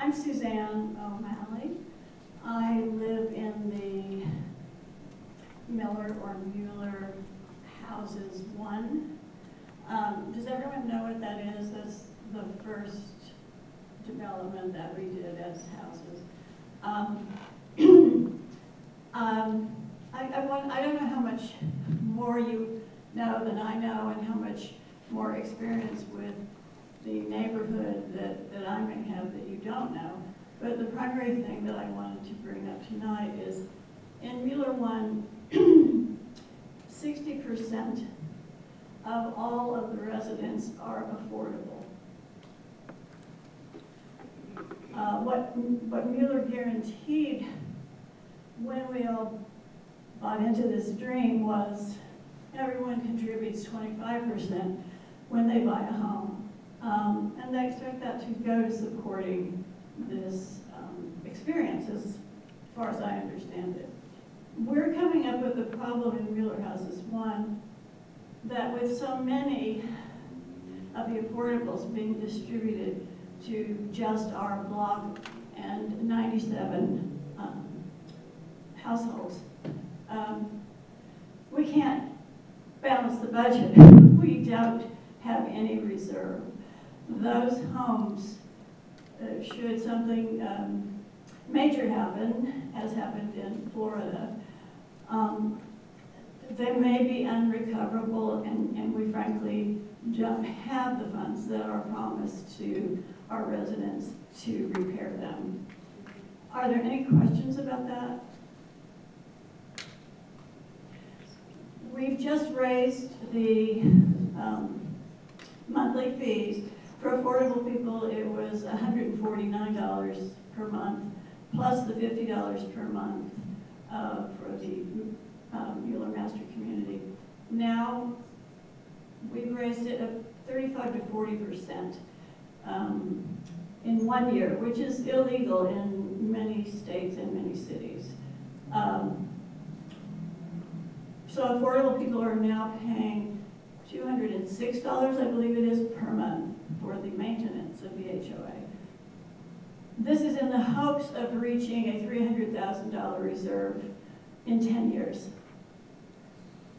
I'm Suzanne O'Malley. I live in the Mueller Houses 1. Does everyone know what that is? That's the first development that we did as houses. I don't know how much more you know than I know, and how much more experience with the neighborhood that I may have that you don't know. But the primary thing that I wanted to bring up tonight is in Mueller 1, 60% of all of the residents are affordable. What Mueller guaranteed when we all bought into this dream was everyone contributes 25% when they buy a home. And they expect that to go to supporting this experience as far as I understand it. We're coming up with a problem in Mueller Houses 1 that with so many of the affordables being distributed to just our block and 97 households, we can't balance the budget. We don't have any reserve. Those homes, should something major happen, as happened in Florida, they may be unrecoverable, and we frankly don't have the funds that are promised to our residents to repair them. Are there any questions about that? We've just raised the monthly fees. For affordable people, it was $149 per month, plus the $50 per month for the Mueller Master Community. Now, we've raised it up 35 to 40% in 1 year, which is illegal in many states and many cities. So affordable people are now paying $206, I believe it is, per month for the maintenance of the HOA. This is in the hopes of reaching a $300,000 reserve in 10 years.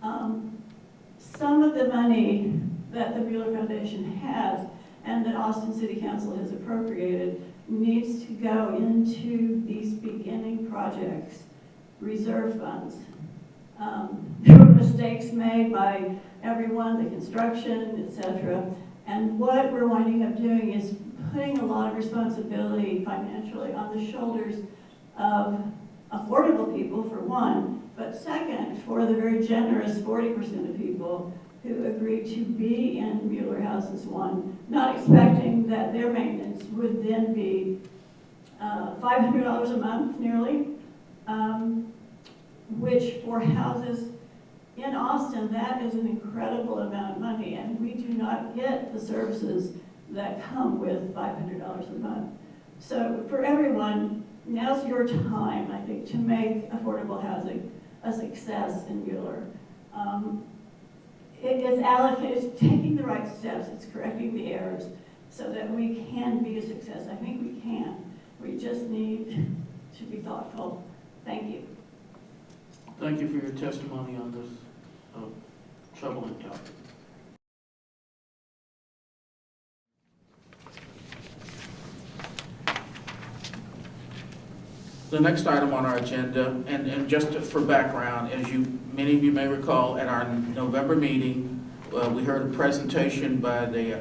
Some of the money that the Mueller Foundation has and that Austin City Council has appropriated needs to go into these beginning projects, reserve funds. There were mistakes made by everyone, the construction, etc. And what we're winding up doing is putting a lot of responsibility financially on the shoulders of affordable people, for one, but second, for the very generous 40% of people who agreed to be in Mueller Houses 1, not expecting that their maintenance would then be $500 a month, nearly, which for houses in Austin, that is an incredible amount of money, and we do not get the services that come with $500 a month. So for everyone, now's your time, I think, to make affordable housing a success in Mueller. It's taking the right steps, it's correcting the errors so that we can be a success. I think we can. We just need to be thoughtful. Thank you. Thank you for your testimony on this troubling topic. The next item on our agenda, and just for background, as many of you may recall, at our November meeting, we heard a presentation by the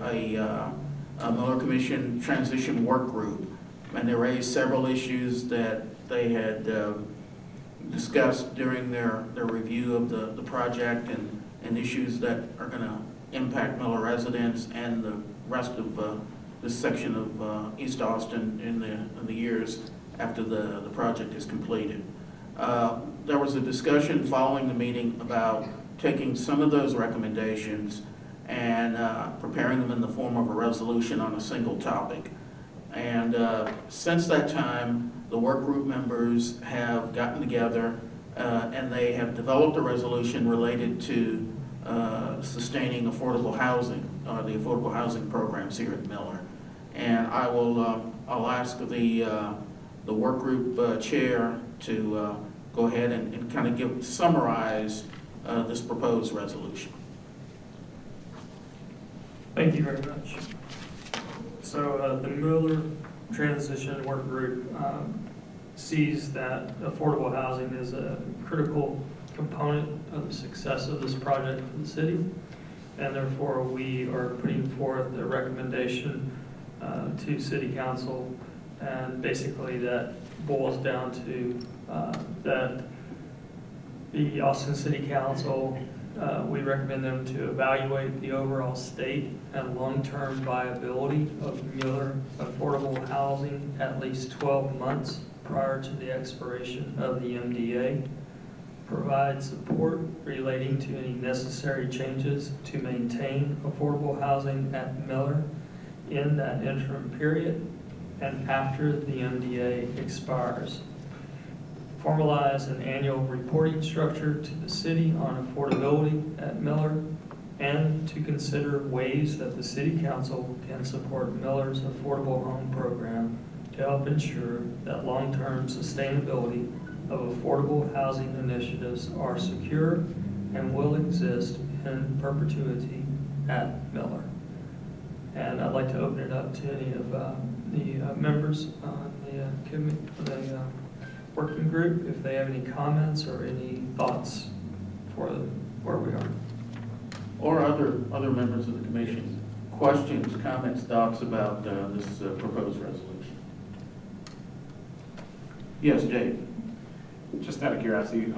Mueller Commission Transition Work Group, and they raised several issues that they had discussed during their review of the project, and issues that are going to impact Mueller residents and the rest of this section of East Austin in the years after the project is completed. There was a discussion following the meeting about taking some of those recommendations and preparing them in the form of a resolution on a single topic. And since that time, the work group members have gotten together and they have developed a resolution related to sustaining affordable housing, the affordable housing programs here at Mueller. And I will I'll ask the work group chair to go ahead and kind of summarize this proposed resolution. Thank you very much. So the Mueller Transition Work Group sees that affordable housing is a critical component of the success of this project for the city, and therefore we are putting forth a recommendation to City Council, and basically that boils down to that the Austin City Council, we recommend them to evaluate the overall state and long-term viability of Mueller affordable housing at least 12 months prior to the expiration of the MDA, provide support relating to any necessary changes to maintain affordable housing at Mueller in that interim period and after the MDA expires. Formalize an annual reporting structure to the city on affordability at Mueller, and to consider ways that the City Council can support Mueller's affordable home program to help ensure that long-term sustainability of affordable housing initiatives are secure and will exist in perpetuity at Mueller. And I'd like to open it up to any of the members on the working group, if they have any comments or any thoughts for where we are. Or other members of the commission. Questions, comments, thoughts about this proposed resolution? Yes, Dave. Just out of curiosity,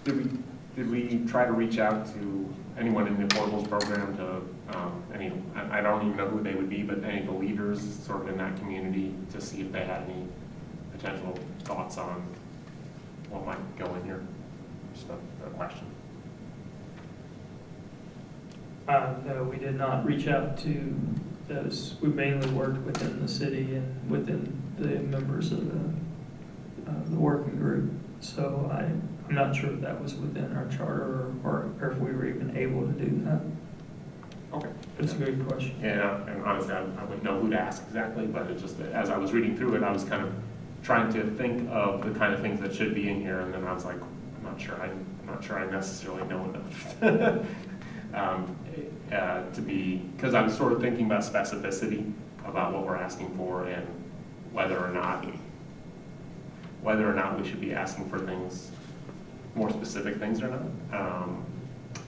did we try to reach out to anyone in the affordables program to I don't even know who they would be, but any of the leaders sort of in that community to see if they had any potential thoughts on what might go in here? Just a question. No, we did not reach out to those. We mainly worked within the city and within the members of the working group. So I'm not sure if that was within our charter or if we were even able to do that. Okay. That's a good question. Yeah, and honestly, I wouldn't know who to ask exactly, but it's just that as I was reading through it, I was kind of trying to think of the kind of things that should be in here, and then I was like, I'm not sure I necessarily know enough to be, because I was sort of thinking about specificity about what we're asking for and whether or not we should be asking for things, more specific things or not.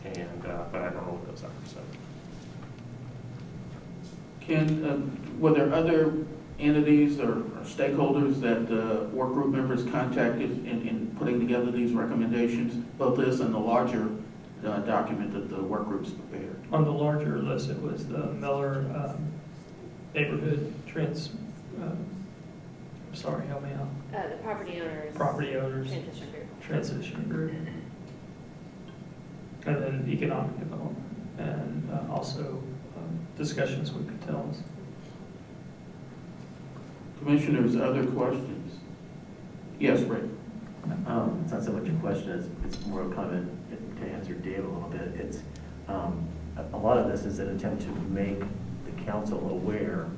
But I don't know what those are. So. Were there other entities or stakeholders that work group members contacted in putting together these recommendations, both this and the larger document that the work groups prepared? On the larger list, it was the Mueller neighborhood sorry, help me out. The property owners. Property owners. Transition group. And then economic development, and also discussions with hotels. Commissioners, other questions? Yes, Rick. It's not so much a question, it's more a comment to answer Dave a little bit. It's a lot of this is an attempt to make the council aware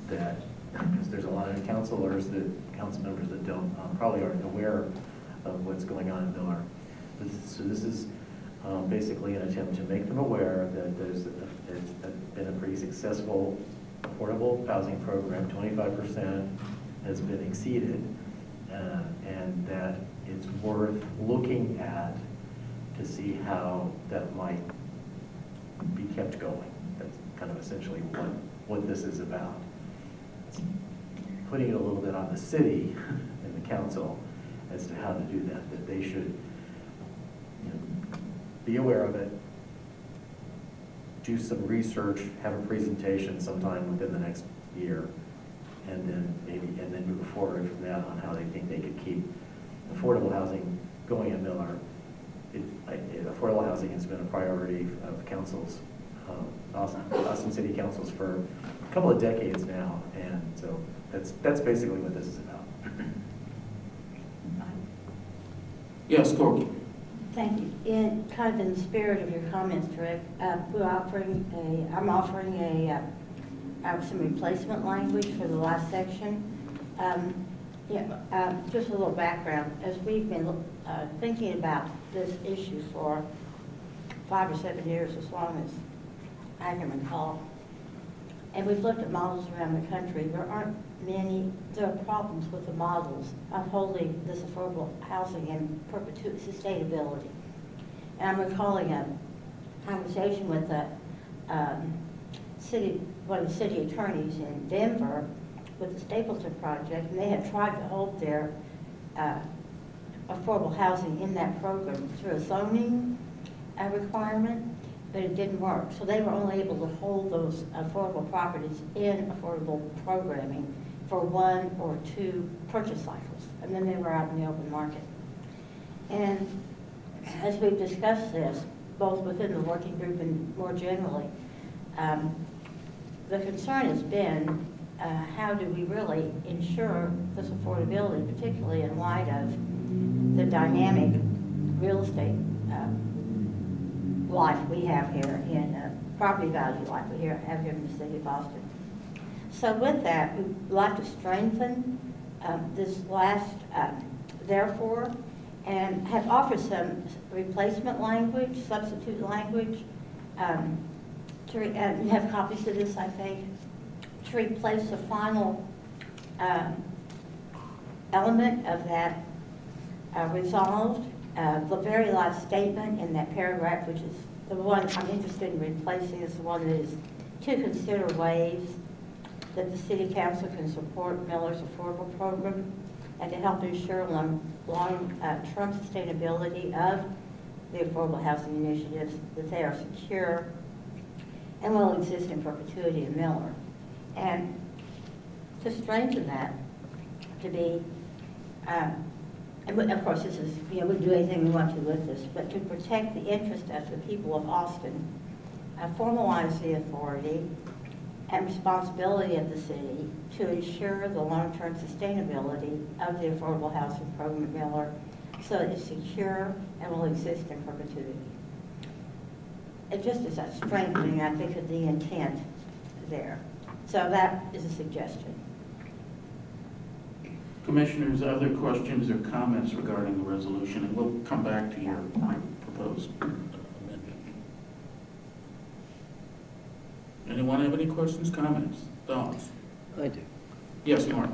that, because there's a lot of council members that don't probably aren't aware of what's going on in Miller. So this is basically an attempt to make them aware that there's been a pretty successful affordable housing program. 25% has been exceeded, and that it's worth looking at to see how that might be kept going. That's kind of essentially what this is about. It's putting it a little bit on the city and the council as to how to do that they should be aware of it, do some research, have a presentation sometime within the next year, and then move forward from that on how they think they could keep affordable housing going in Miller. Affordable housing has been a priority of councils, Austin City Councils, for a couple of decades now, and so that's basically what this is about. Yes, Corky. Thank you. In kind of in the spirit of your comments, Rick, I'm offering a some replacement language for the last section. Just a little background. As we've been thinking about this issue for 5 or 7 years, as long as I can recall, and we've looked at models around the country, there are problems with the models of holding this affordable housing in perpetuity sustainability. And I'm recalling a conversation with one of the city attorneys in Denver with the Stapleton project, and they had tried to hold their affordable housing in that program through a zoning requirement, but it didn't work. So they were only able to hold those affordable properties in affordable programming for 1 or 2 purchase cycles, and then they were out in the open market. And as we've discussed this, both within the working group and more generally, the concern has been how do we really ensure this affordability, particularly in light of the dynamic real estate life we have here in property value life we have here in the city of Austin. So with that, we'd like to strengthen this last therefore, and have offered some replacement language, substitute language. You have copies of this, I think, to replace the final element of that resolved. The very last statement in that paragraph, which is the one I'm interested in replacing, is the one that is to consider ways that the City Council can support Mueller's affordable program and to help ensure long-term sustainability of the affordable housing initiatives, that they are secure and will exist in perpetuity in Mueller. And to strengthen that, to be, and of course this is, we do anything we want to with this, but to protect the interest of the people of Austin, formalize the authority and responsibility of the city to ensure the long-term sustainability of the affordable housing program at Mueller so that it's secure and will exist in perpetuity. It just is a strengthening, I think, of the intent there. So that is a suggestion. Commissioners, other questions or comments regarding the resolution, and we'll come back to your proposed amendment. Anyone have any questions, comments, thoughts? I do. Yes, Mark.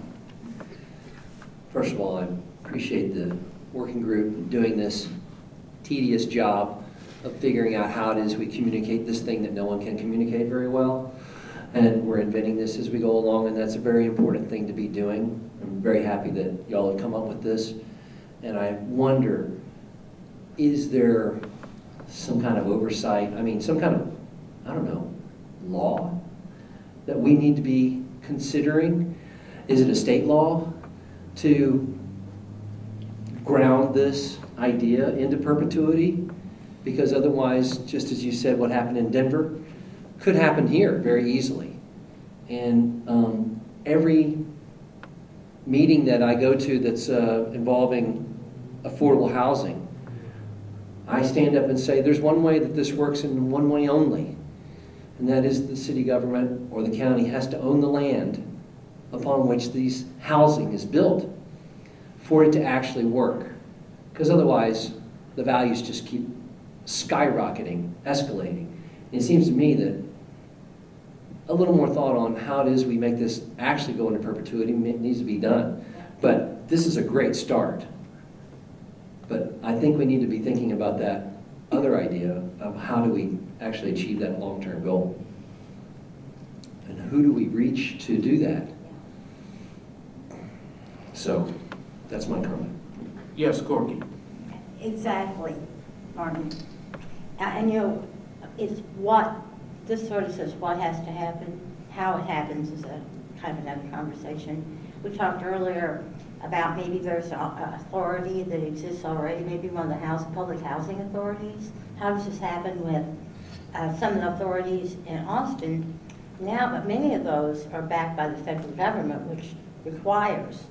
First of all, I appreciate the working group doing this tedious job of figuring out how it is we communicate this thing that no one can communicate very well. And we're inventing this as we go along, and that's a very important thing to be doing. I'm very happy that y'all have come up with this. And I wonder, is there some kind of oversight, some kind of, I don't know, law that we need to be considering? Is it a state law to ground this idea into perpetuity? Because otherwise, just as you said, what happened in Denver could happen here very easily. And every meeting that I go to that's involving affordable housing, I stand up and say there's one way that this works and one way only. And that is the city government or the county has to own the land upon which these housing is built for it to actually work. Because otherwise, the values just keep skyrocketing, escalating. And it seems to me that a little more thought on how it is we make this actually go into perpetuity needs to be done. But this is a great start. But I think we need to be thinking about that other idea of how do we actually achieve that long-term goal. And who do we reach to do that? So that's my comment. Yes, Corky. Exactly, Martin. And it's what, this sort of says what has to happen. How it happens is a kind of another conversation. We talked earlier about maybe there's an authority that exists already, maybe one of the public housing authorities. How does this happen with some of the authorities in Austin now? But many of those are backed by the federal government, which requires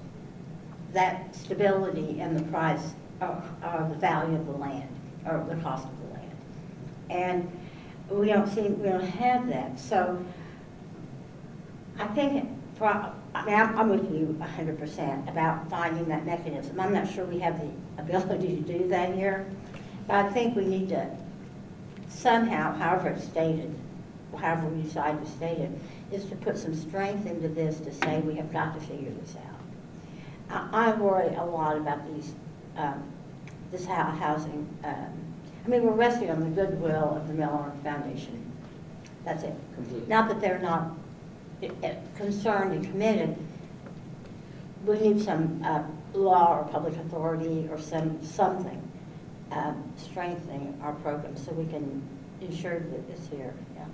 that stability and the price of the value of the land, or the cost of the land. And we don't have that. So I think, I'm with you 100% about finding that mechanism. I'm not sure we have the ability to do that here, but I think we need to somehow, however it's stated, however we decide to state it, is to put some strength into this to say we have got to figure this out. I worry a lot about this housing. We're resting on the goodwill of the Mueller Foundation. That's it. Completely. Not that they're not concerned and committed. We need some law or public authority or something strengthening our program so we can ensure that it's here. Yeah.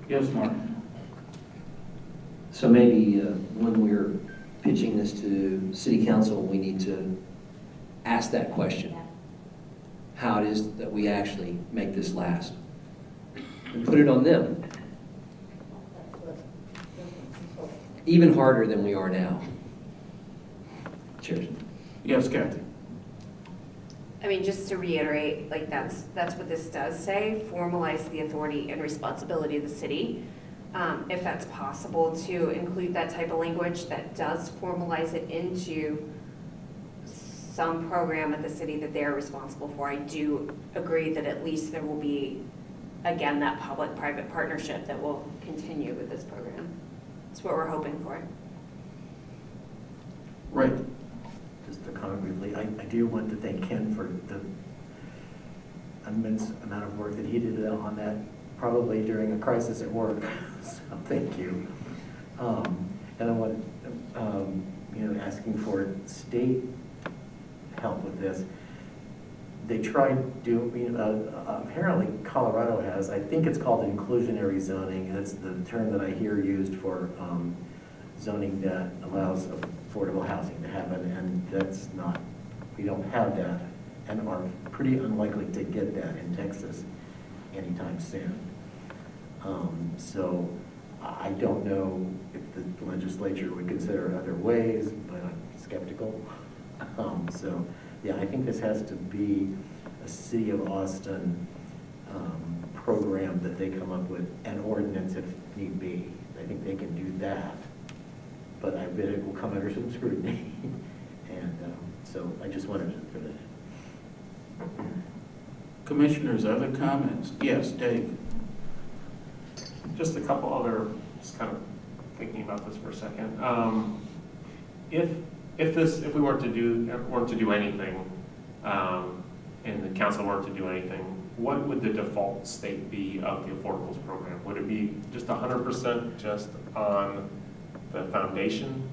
Yes, Mark? So maybe when we're pitching this to city council, we need to ask that question. How it is that we actually make this last. And put it on them. Even harder than we are now. Cheers. Yes, Kathy? Just to reiterate, that's what this does say, formalize the authority and responsibility of the city. If that's possible to include that type of language that does formalize it into some program at the city that they're responsible for, I do agree that at least there will be, again, that public-private partnership that will continue with this program. That's what we're hoping for. Right. Just to comment briefly, I do want to thank Ken for the immense amount of work that he did on that, probably during a crisis at work. So thank you. And I want, asking for state help with this. They tried doing, apparently Colorado has, I think it's called inclusionary zoning. That's the term that I hear used for zoning that allows affordable housing to happen, and that's not, we don't have that, and are pretty unlikely to get that in Texas anytime soon. So I don't know if the legislature would consider other ways, but I'm skeptical. So yeah, I think this has to be a City of Austin program that they come up with, an ordinance if need be. I think they can do that, but I bet it will come under some scrutiny. And so I just wanted to throw that in. Commissioners, other comments? Yes, Dave? Just a couple other, just kind of thinking about this for a second. If we weren't to do anything, and the council weren't to do anything, what would the default state be of the affordables program? Would it be just 100% just on the foundation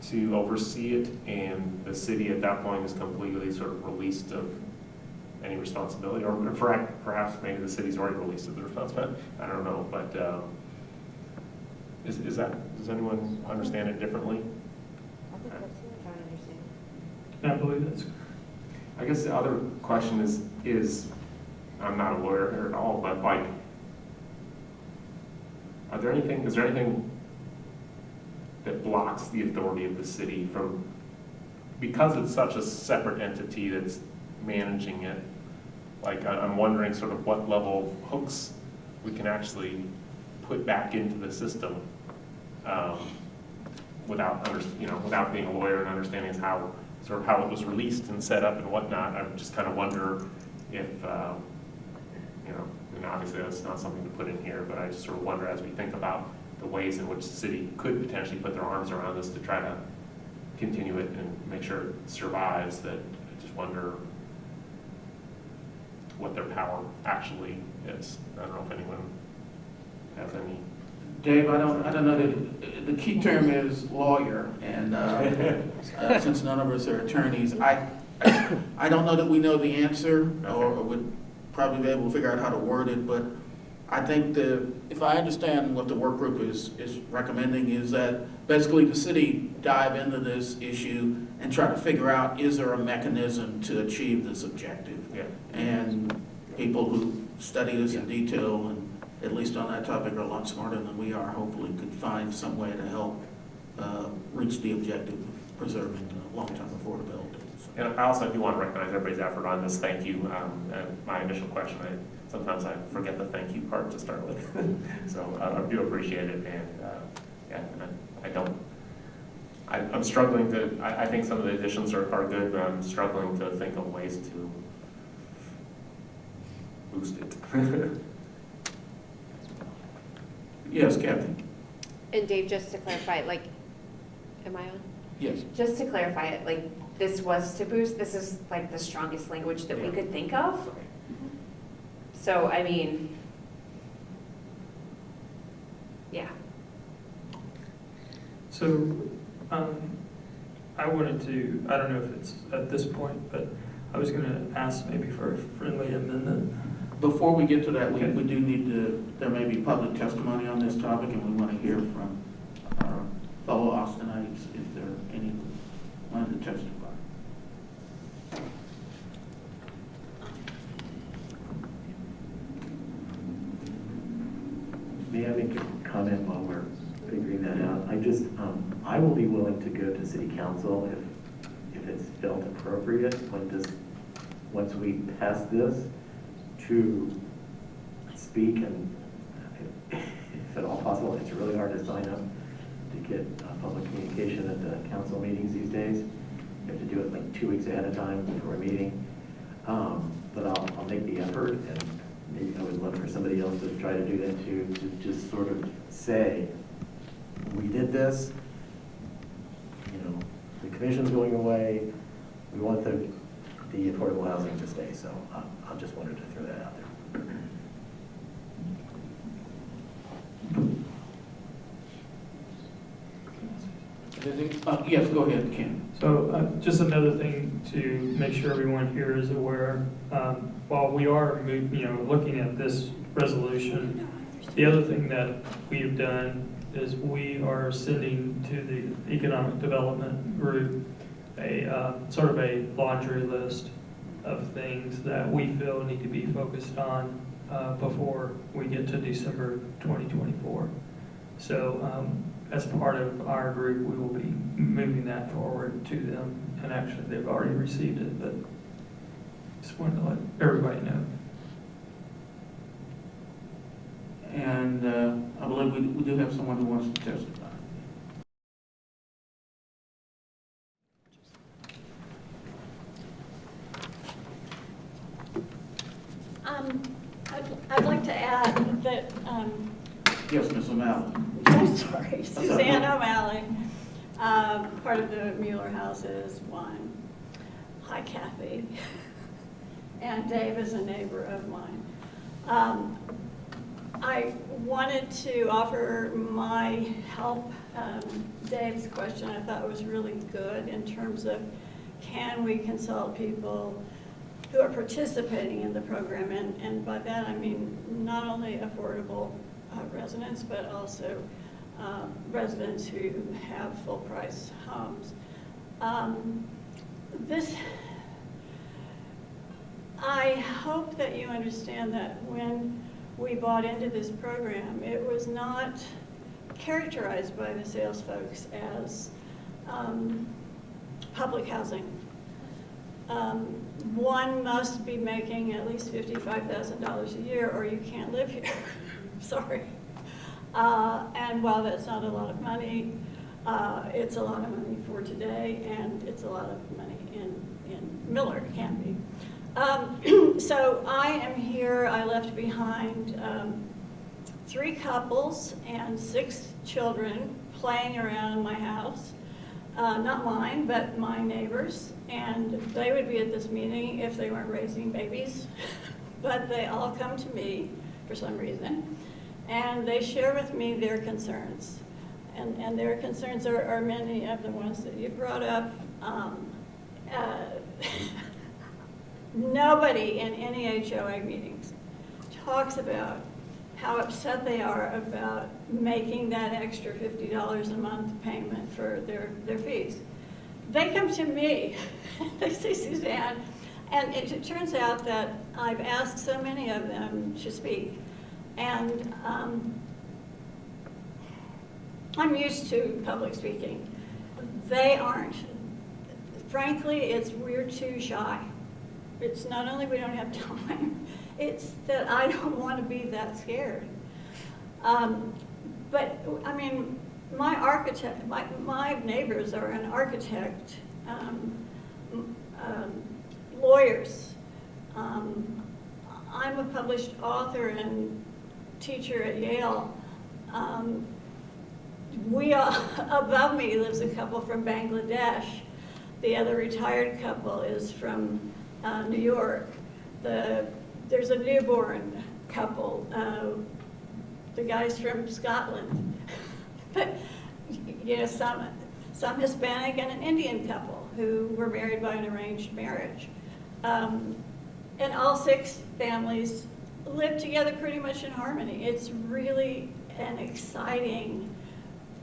to oversee it, and the city at that point is completely sort of released of any responsibility, or perhaps maybe the city's already released of the responsibility? I don't know, but is that, does anyone understand it differently? I believe that's. I guess the other question is I'm not a lawyer here at all, but is there anything that blocks the authority of the city from, because it's such a separate entity that's managing it? I'm wondering sort of what level of hooks we can actually put back into the system without being a lawyer and understanding how it was released and set up and whatnot. I just kind of wonder if, and obviously that's not something to put in here, but I just sort of wonder, as we think about the ways in which the city could potentially put their arms around this to try to continue it and make sure it survives, that I just wonder what their power actually is. I don't know if anyone has any. Dave, I don't know that, the key term is lawyer, and since none of us are attorneys, I don't know that we know the answer, or would probably be able to figure out how to word it, but I think if I understand what the work group is recommending, is that basically the city dive into this issue and try to figure out, is there a mechanism to achieve this objective? Yeah. And people who study this in detail, and at least on that topic, are a lot smarter than we are, hopefully could find some way to help reach the objective of preserving long-term affordability. And I also do want to recognize everybody's effort on this. Thank you. And my initial question, sometimes I forget the thank you part to start with. So I do appreciate it, and I'm struggling to, I think some of the additions are good, but I'm struggling to think of ways to boost it. Yes, Kathy? And Dave, just to clarify, like, am I on? Yes. Just to clarify it, like, this was to boost, this is like the strongest language that we could think of. So, I mean, yeah. So, I wanted to, I don't know if it's at this point, but I was gonna ask maybe for a friendly amendment. Before we get to that, we Okay. do need to, there may be public testimony on this topic, and we want to hear from our fellow Austinites if there are any who want to testify. May I make a comment while we're figuring that out? I will be willing to go to city council if it's felt appropriate once we pass this, to speak, and if at all possible, it's really hard to sign up to get public communication at the council meetings these days. You have to do it like 2 weeks ahead of time before a meeting. But I'll make the effort, and maybe I would love for somebody else to try to do that too, to just sort of say, we did this, the commission's going away, we want the affordable housing to stay, so I just wanted to throw that out there. Yes, go ahead, Ken. So just another thing to make sure everyone here is aware, while we are looking at this resolution, the other thing that we've done is we are sending to the economic development group a sort of a laundry list of things that we feel need to be focused on before we get to December 2024. So as part of our group, we will be moving that forward to them, and actually they've already received it, but just wanted to let everybody know. And I believe we do have someone who wants to testify. I'd like to add that, Yes, Ms. O'Malley. I'm sorry, Suzanne O'Malley, part of the Mueller houses, one. Hi, Kathy. And Dave is a neighbor of mine. I wanted to offer my help. Dave's question I thought was really good in terms of, can we consult people who are participating in the program? And by that I mean not only affordable residents, but also residents who have full price homes. I hope that you understand that when we bought into this program, it was not characterized by the sales folks as public housing. One must be making at least $55,000 a year or you can't live here. Sorry. And while that's not a lot of money, it's a lot of money for today, and it's a lot of money in Miller, it can be. So I am here. I left behind 3 couples and 6 children playing around in my house. Not mine, but my neighbors. And they would be at this meeting if they weren't raising babies. But they all come to me for some reason. And they share with me their concerns. And their concerns are many of the ones that you brought up. Nobody in any HOA meetings talks about how upset they are about making that extra $50 a month payment for their fees. They come to me, they say, Suzanne, and it turns out that I've asked so many of them to speak, and I'm used to public speaking. They aren't. Frankly, we're too shy. It's not only we don't have time, It's that I don't want to be that scared. But, I mean, my architect, my neighbors are an architect, lawyers. I'm a published author and teacher at Yale. Above me lives a couple from Bangladesh. The other retired couple is from New York. There's a newborn couple. The guy's from Scotland. But, you know, some Hispanic and an Indian couple who were married by an arranged marriage. And all 6 families live together pretty much in harmony. It's really an exciting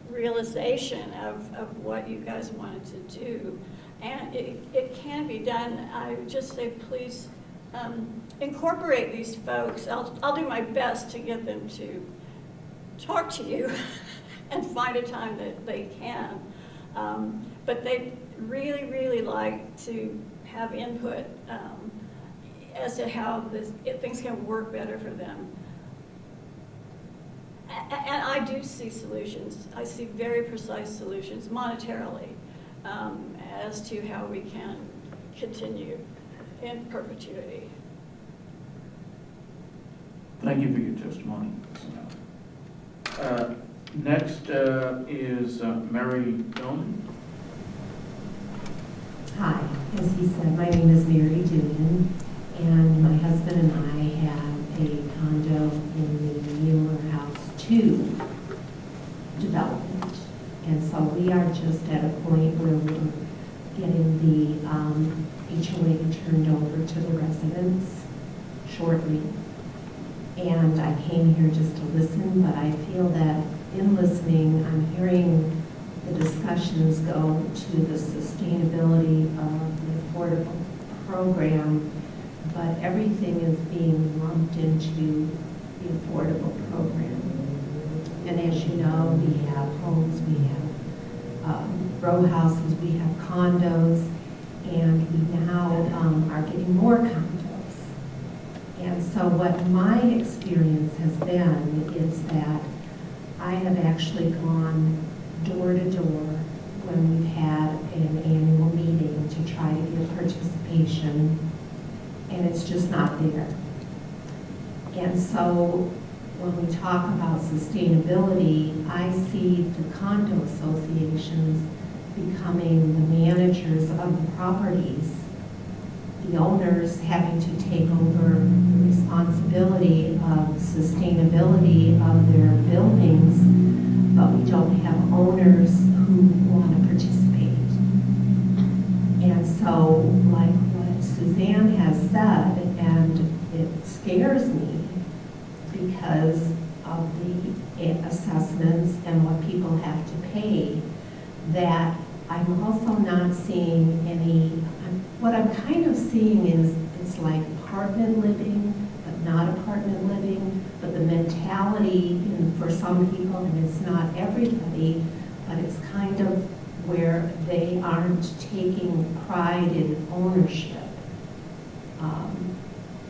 realization of what you guys wanted to do. And it can be done. I would just say, please incorporate these folks. I'll do my best to get them to talk to you and find a time that they can. But they really, really like to have input as to how things can work better for them. And I do see solutions. I see very precise solutions monetarily as to how we can continue in perpetuity. Thank you for your testimony. Next is Mary Dillon. Hi, as he said, my name is Mary Dillon, and my husband and I have a condo in the Mueller House 2 development. And so we are just at a point where we're getting the HOA turned over to the residents shortly. And I came here just to listen, but I feel that in listening, I'm hearing the discussions go to the sustainability of the affordable program, but everything is being lumped into the affordable program. And as you know, we have homes, we have row houses, we have condos, and we now are getting more condos. And so what my experience has been is that I have actually gone door to door when we've had an annual meeting to try to get participation, and it's just not there. And so when we talk about sustainability, I see the condo associations becoming the managers of the properties, the owners having to take over the responsibility of sustainability of their buildings, but we don't have owners who want to participate. And so, like what Suzanne has said, and it scares me because of the assessments and what people have to pay, that I'm also not seeing any, what I'm kind of seeing is it's like apartment living, but not apartment living, but the mentality for some people, and it's not everybody, but it's kind of where they aren't taking pride in ownership.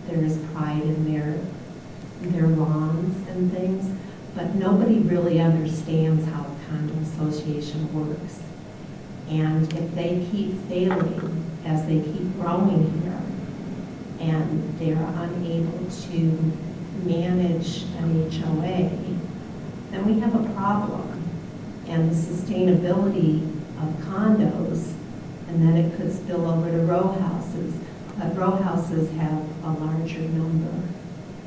There's pride in their lawns and things, but nobody really understands how a condo association works. And if they keep failing as they keep growing here, and they're unable to manage an HOA, then we have a problem. And the sustainability of condos, and then it could spill over to row houses. But row houses have a larger number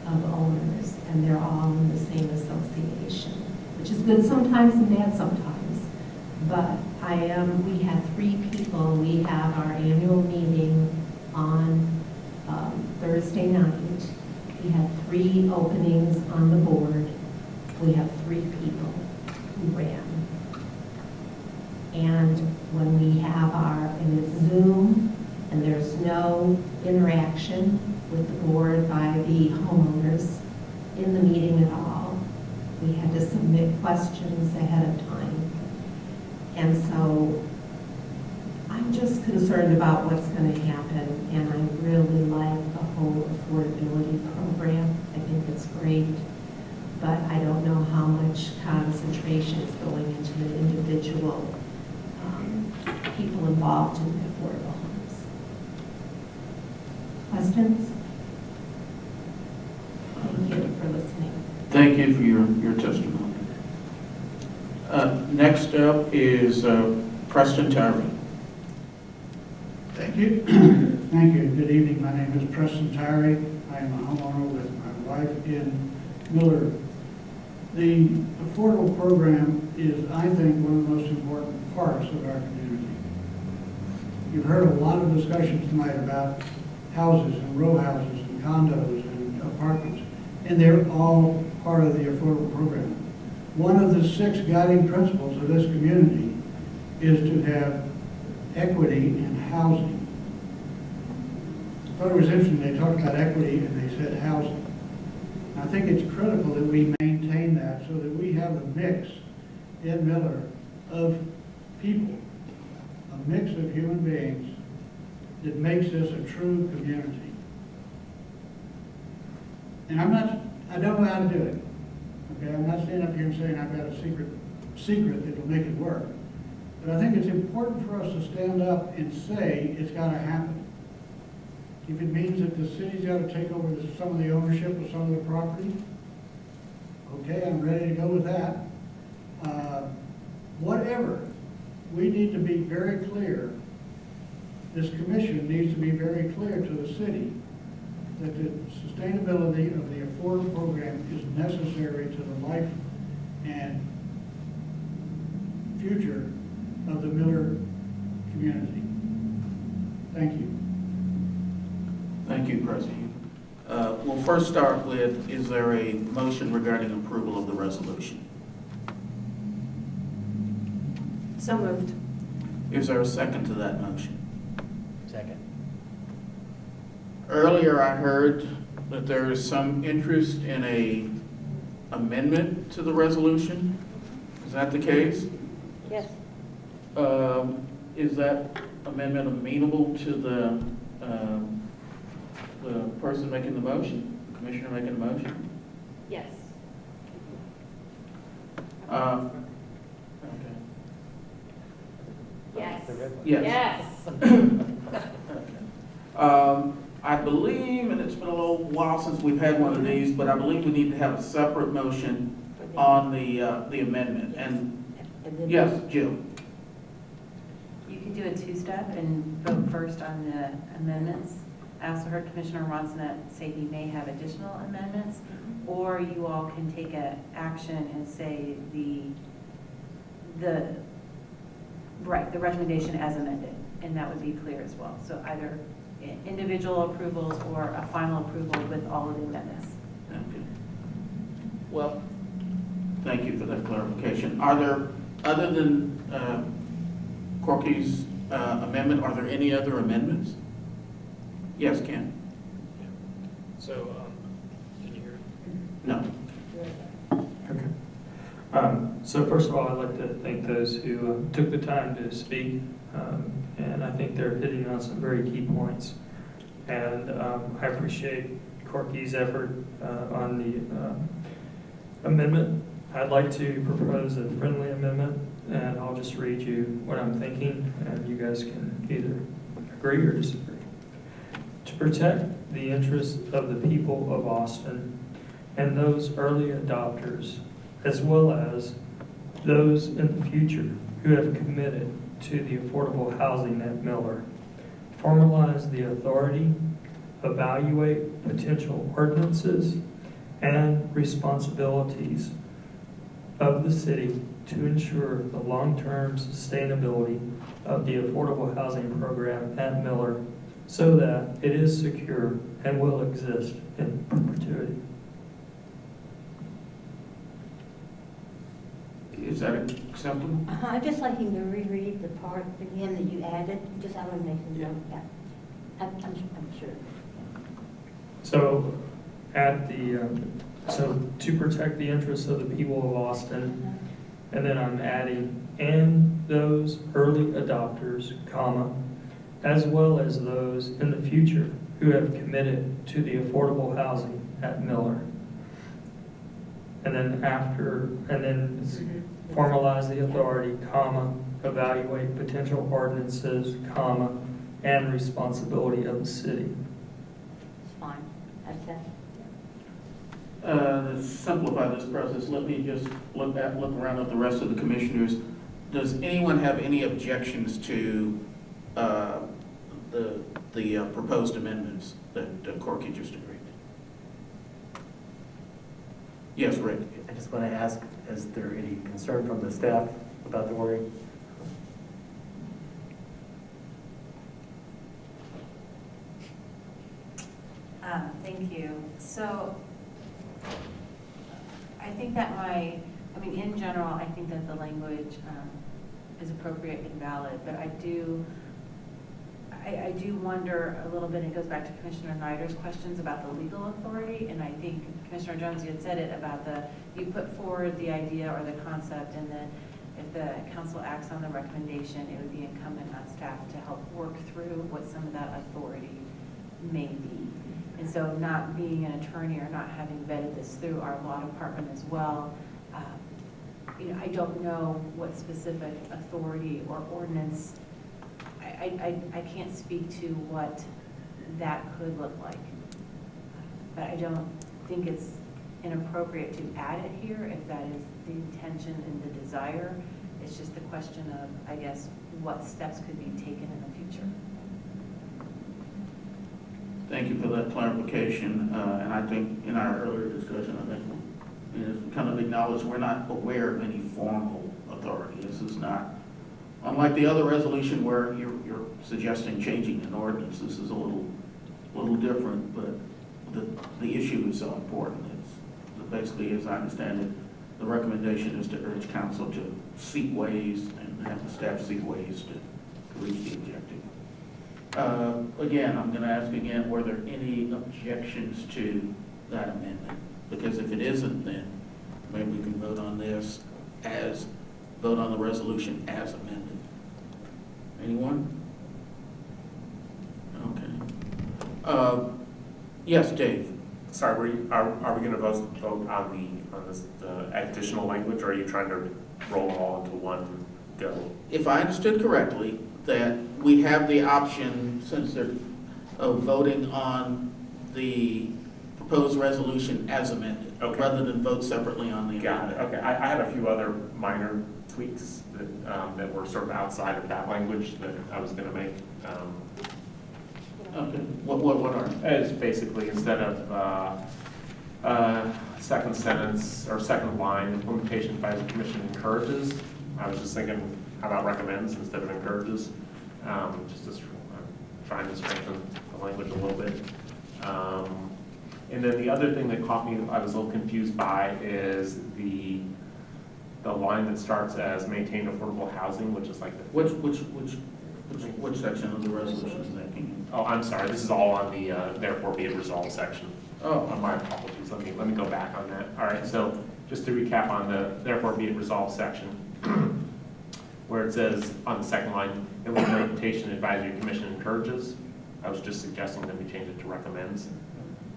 of owners, and they're all in the same association, which is good sometimes and bad sometimes. But we had 3 people. We have our annual meeting on Thursday night. We had 3 openings on the board. We have 3 people who ran. And when we have and it's Zoom, and there's no interaction with the board by the homeowners in the meeting at all. We had to submit questions ahead of time. And so I'm just concerned about what's going to happen, and I really like the whole affordability program. I think it's great, but I don't know how much concentration is going into the individual people involved in the affordable homes. Questions? Thank you for listening. Thank you for your testimony. Next up is Preston Tyree. Thank you. Thank you. Good evening. My name is Preston Tyree. I am a homeowner with my wife in Mueller. The affordable program is, I think, one of the most important parts of our community. You've heard a lot of discussions tonight about houses and row houses and condos and apartments, and they're all part of the affordable program. One of the 6 guiding principles of this community is to have equity in housing. I thought it was interesting, they talked about equity and they said housing. I think it's critical that we maintain that so that we have a mix in Miller of people, a mix of human beings that makes this a true community. And I don't know how to do it. Okay, I'm not standing up here and saying I've got a secret that will make it work. But I think it's important for us to stand up and say it's got to happen. If it means that the city's got to take over some of the ownership of some of the property, okay, I'm ready to go with that. Whatever, we need to be very clear, this commission needs to be very clear to the city that the sustainability of the affordable program is necessary to the life and future of the Mueller community. Thank you. Thank you, President. We'll first start with, is there a motion regarding approval of the resolution? So moved. Is there a second to that motion? Second. Earlier, I heard that there is some interest in a amendment to the resolution. Is that the case? Yes. Is that amendment amenable to the person making the motion, the commissioner making the motion? Yes. Okay. Yes. Yes. Yes. I believe, and it's been a little while since we've had one of these, but I believe we need to have a separate motion on the amendment. And yes, Jill. You can do a two-step and vote first on the amendments. I also heard Commissioner Watson say he may have additional amendments, or you all can take an action and say the recommendation as amended, and that would be clear as well. So either individual approvals or a final approval with all of the amendments. Okay. Well, thank you for that clarification. Are there, other than Corky's amendment, are there any other amendments? Yes, Ken? So, can you hear me? No. Okay. So first of all, I'd like to thank those who took the time to speak, and I think they're hitting on some very key points. And I appreciate Corky's effort on the amendment. I'd like to propose a friendly amendment, and I'll just read you what I'm thinking, and you guys can either agree or disagree. To protect the interests of the people of Austin and those early adopters, as well as those in the future who have committed to the affordable housing at Mueller, formalize the authority, evaluate potential ordinances and responsibilities of the city to ensure the long-term sustainability of the affordable housing program at Mueller so that it is secure and will exist in perpetuity. Is that acceptable? I'd just like you to reread the part again that you added, just I want to make a note of that. I'm sure. So so to protect the interests of the people of Austin And then I'm adding, and those early adopters, comma, as well as those in the future who have committed to the affordable housing at Miller. And then it's formalize the authority, comma, evaluate potential ordinances, comma, and responsibility of the city. It's fine, that's it. To simplify this process, let me just look around at the rest of the commissioners. Does anyone have any objections to the proposed amendments that Corky just agreed? Yes, Rick. I just want to ask, is there any concern from the staff about the wording? Thank you. So I think that in general, I think that the language is appropriate and valid, but I do wonder a little bit, it goes back to Commissioner Nider's questions about the legal authority, and I think Commissioner Jones, you had said it about you put forward the idea or the concept, and then if the council acts on the recommendation, it would be incumbent on staff to help work through what some of that authority may be. And so not being an attorney or not having vetted this through our law department as well, I don't know what specific authority or ordinance, I can't speak to what that could look like. But I don't think it's inappropriate to add it here if that is the intention and the desire. It's just the question of, I guess, what steps could be taken in the future. Thank you for that clarification. And I think in our earlier discussion, I think we kind of acknowledged we're not aware of any formal authority. This is not, unlike the other resolution where you're suggesting changing an ordinance, this is a little different, but the issue is so important. It's basically, as I understand it, the recommendation is to urge council to seek ways and have the staff seek ways to reach the objective. Again, I'm going to ask again, were there any objections to that amendment? Because if it isn't, then maybe we can vote on this vote on the resolution as amended. Anyone? Okay. Yes, Dave. Sorry, are we going to vote on this additional language, or are you trying to roll it all into one go? If I understood correctly, that we have the option, since they're voting on the proposed resolution as amended, okay, rather than vote separately on the amendment. Got it. Okay, I had a few other minor tweaks that were sort of outside of that language that I was going to make. Okay. What are they? It's basically, instead of second sentence or second line, implementation by the commission encourages, I was just thinking, how about recommends instead of encourages? Just trying to strengthen the language a little bit. And then the other thing that caught me, I was a little confused by, is the line that starts as maintain affordable housing, which is like the Which section of the resolution is that? Oh, I'm sorry. This is all on the therefore be it resolved section. Oh, My apologies. Let me go back on that. All right. So just to recap on the therefore be it resolved section, where it says on the second line, implementation advisory commission encourages. I was just suggesting that we change it to recommends.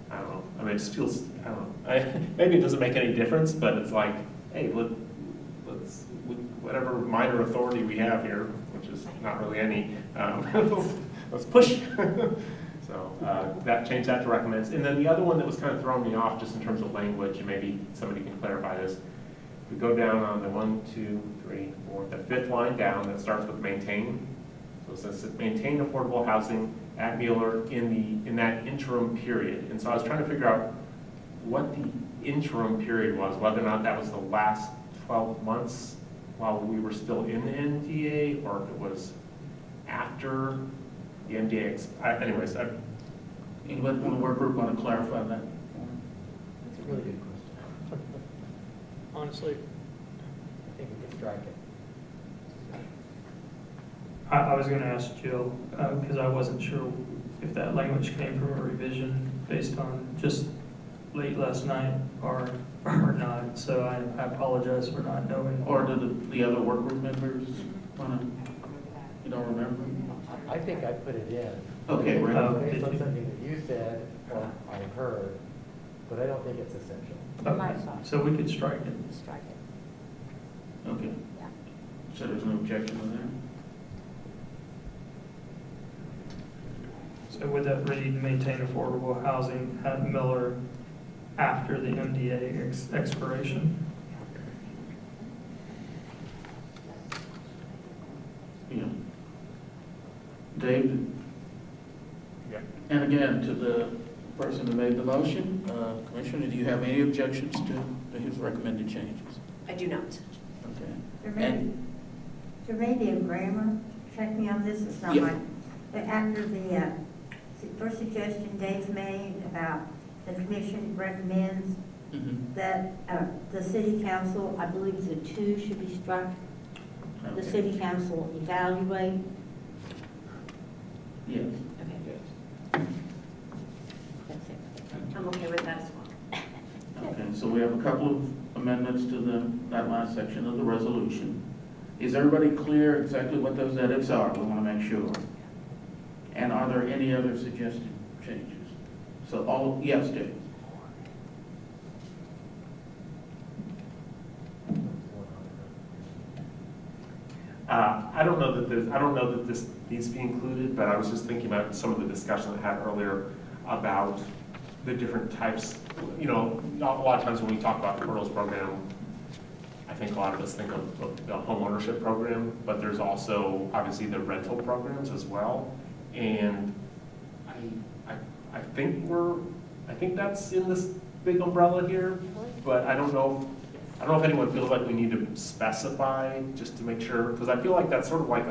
I don't know. I mean, it just feels, I don't know. Maybe it doesn't make any difference, but it's like, hey, let's whatever minor authority we have here, which is not really any, let's push. So that changed that to recommends. And then the other one that was kind of throwing me off just in terms of language, and maybe somebody can clarify this. If we go down on the 1, 2, 3, 4, the fifth line down that starts with maintain. So it says maintain affordable housing at Mueller in that interim period. And so I was trying to figure out what the interim period was, whether or not that was the last 12 months while we were still in the MDA, or if it was after the MDA. Anyways, anybody from the work group want to clarify that? That's a really good question. Honestly, I think we can strike it. I was going to ask Jill, because I wasn't sure if that language came from a revision based on just late last night, or or not, so I apologize for not knowing. Or do the other work group members want to, you don't remember? I think I put it in. Okay, right. Based on something that you said, or I heard, but I don't think it's essential. Okay, so we could strike it. Strike it. Okay. Yeah. So there's no objection with that? So would that read, maintain affordable housing at Miller after the MDA expiration? Yeah. Dave? Yeah. And again, to the person who made the motion, Commissioner, do you have any objections to his recommended changes? I do not. Okay. There may be a grammar, check me on this, it's not Yeah. mine. But after the first suggestion Dave made about the commission recommends Mhm. that the city council, I believe the two should be struck. The Okay. city council evaluate. Yes. Okay. Yes. That's it. I'm okay with that as well. Okay, so we have a couple of amendments to that last section of the resolution. Is everybody clear exactly what those edits are? We want to make sure. And are there any other suggested changes? So yes, Dave? I don't know that this needs to be included, but I was just thinking about some of the discussion I had earlier about the different types. You know, not a lot of times when we talk about the Portals program, I think a lot of us think of the home ownership program, but there's also obviously the rental programs as well. And I think that's in this big umbrella here, but I don't know if anyone feels like we need to specify just to make sure, because I feel like that's sort of like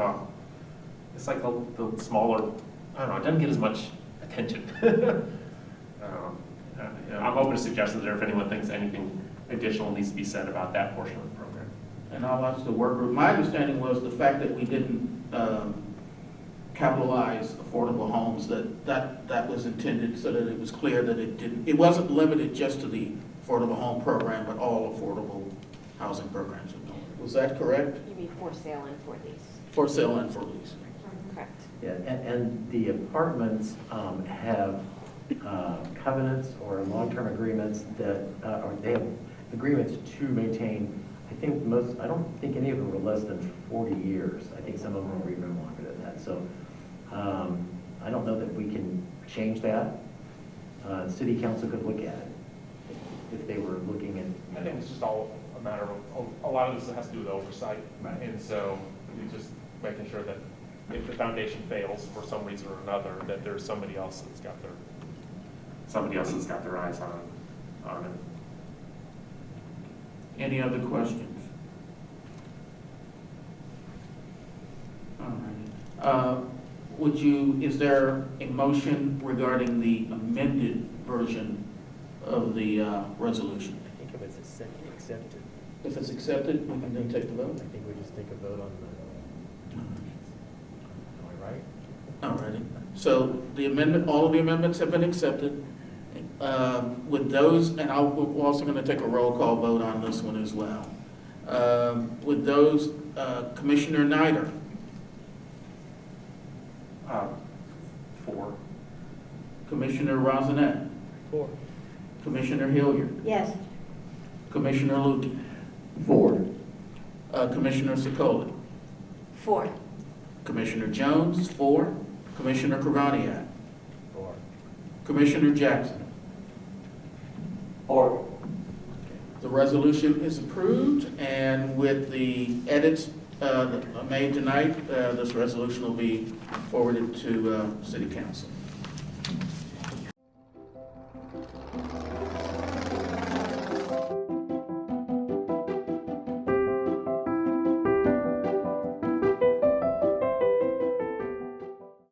it's like the smaller, I don't know, it doesn't get as much attention. I'm open to suggestions there if anyone thinks anything additional needs to be said about that portion of the program. And I'll ask the work group. My understanding was the fact that we didn't capitalize affordable homes, that was intended so that it was clear that it wasn't limited just to the affordable home program, but all affordable housing programs. Was that correct? You mean for sale and for lease? For sale and for lease. Correct. Yeah, and the apartments have covenants or long-term agreements that, or they have agreements to maintain, I don't think any of them were less than 40 years. I think some of them were even longer than that. So I don't know that we can change that. The city council could look at it if they were looking at. I think it's just all a matter of, a lot of this has to do with oversight. Right. And so it's just making sure that if the foundation fails for some reason or another, that there's somebody else that's got their eyes on it. Any other questions? All right. Is there a motion regarding the amended version of the resolution? I think if it's accepted, If it's accepted, we can then take the vote. I think we just take a vote on the, am I right? All righty. So the amendment, all of the amendments have been accepted. With those, and we're also going to take a roll call vote on this one as well. With those, Commissioner Nider, 4. Commissioner Rosinette, 4. Commissioner Hilliard, Yes. Commissioner Lukey, 4. Commissioner Sokolik, 4. Commissioner Jones, 4, Commissioner Kravaniak, 4. Commissioner Jackson. 4. The resolution is approved, and with the edits made tonight, this resolution will be forwarded to City Council.